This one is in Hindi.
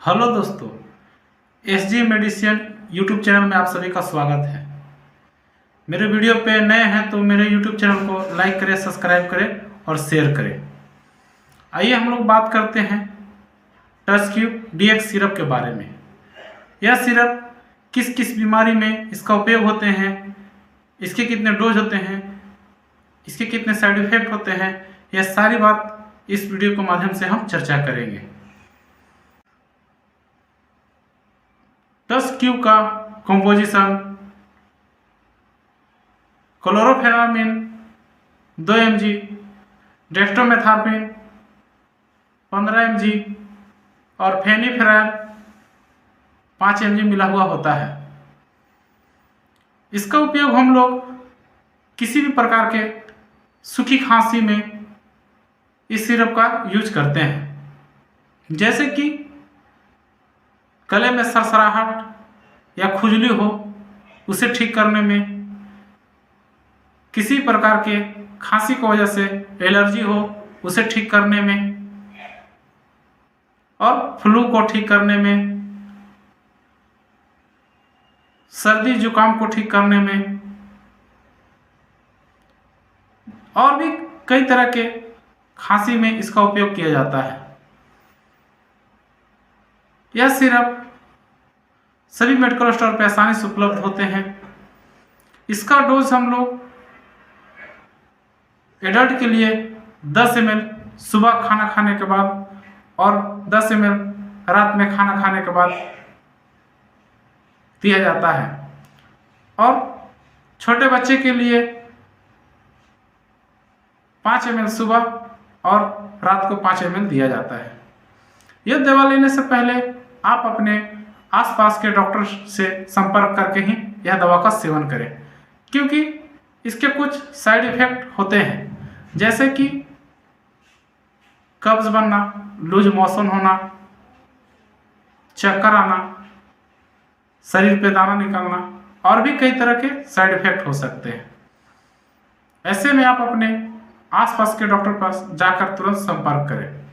हेलो दोस्तों, SG मेडिसिन यूट्यूब चैनल में आप सभी का स्वागत है। मेरे वीडियो पे नए हैं तो मेरे यूट्यूब चैनल को लाइक करें, सब्सक्राइब करें और शेयर करें। आइए हम लोग बात करते हैं टस्क्यूब DX सिरप के बारे में। यह सिरप किस किस बीमारी में इसका उपयोग होते हैं, इसके कितने डोज होते हैं, इसके कितने साइड इफेक्ट होते हैं, यह सारी बात इस वीडियो के माध्यम से हम चर्चा करेंगे। टस्क्यूब का कंपोजिशन क्लोरोफेनामिन 2 mg, डेक्स्ट्रोमेथार्पिन 15 mg और फेनिफेराल 5 mg मिला हुआ होता है। इसका उपयोग हम लोग किसी भी प्रकार के सूखी खांसी में इस सिरप का यूज करते हैं, जैसे कि गले में सरसराहट या खुजली हो उसे ठीक करने में, किसी प्रकार के खांसी की वजह से एलर्जी हो उसे ठीक करने में, और फ्लू को ठीक करने में, सर्दी जुकाम को ठीक करने में, और भी कई तरह के खांसी में इसका उपयोग किया जाता है। यह सिरप सभी मेडिकल स्टोर पर आसानी से उपलब्ध होते हैं। इसका डोज हम लोग एडल्ट के लिए 10 ml सुबह खाना खाने के बाद और 10 ml रात में खाना खाने के बाद दिया जाता है, और छोटे बच्चे के लिए 5 ml सुबह और रात को 5 ml दिया जाता है। यह दवा लेने से पहले आप अपने आसपास के डॉक्टर से संपर्क करके ही यह दवा का सेवन करें, क्योंकि इसके कुछ साइड इफेक्ट होते हैं, जैसे कि कब्ज बनना, लूज मोशन होना, चक्कर आना, शरीर पे दाना निकलना, और भी कई तरह के साइड इफेक्ट हो सकते हैं। ऐसे में आप अपने आसपास के डॉक्टर पास जाकर तुरंत संपर्क करें।